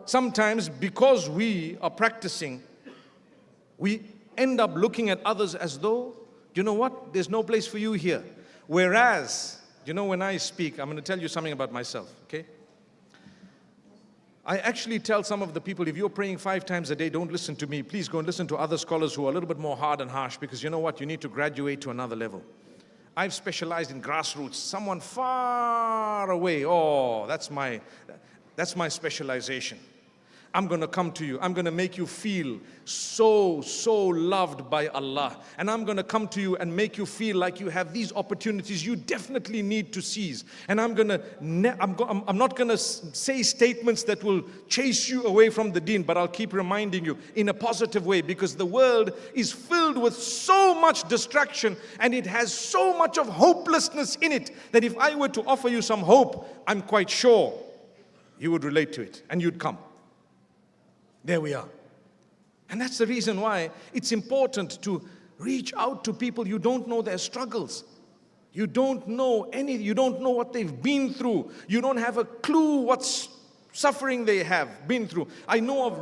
sometimes because we are practicing, we end up looking at others as though, you know what, there's no place for you here. Whereas, you know, when I speak, I'm going to tell you something about myself, okay? I actually tell some of the people, if you're praying 5 times a day, don't listen to me. Please go and listen to other scholars who are a little bit more hard and harsh, because you know what? You need to graduate to another level. I've specialized in grassroots. Someone far away, oh, that's my specialization. I'm going to come to you. I'm going to make you feel so loved by Allah. And I'm going to come to you and make you feel like you have these opportunities you definitely need to seize. And I'm not going to say statements that will chase you away from the deen, but I'll keep reminding you in a positive way, because the world is filled with so much distraction and it has so much of hopelessness in it that if I were to offer you some hope, I'm quite sure you would relate to it and you'd come. There we are. And that's the reason why it's important to reach out to people. You don't know their struggles. You don't know anything. You don't know what they've been through. You don't have a clue what suffering they have been through. I know of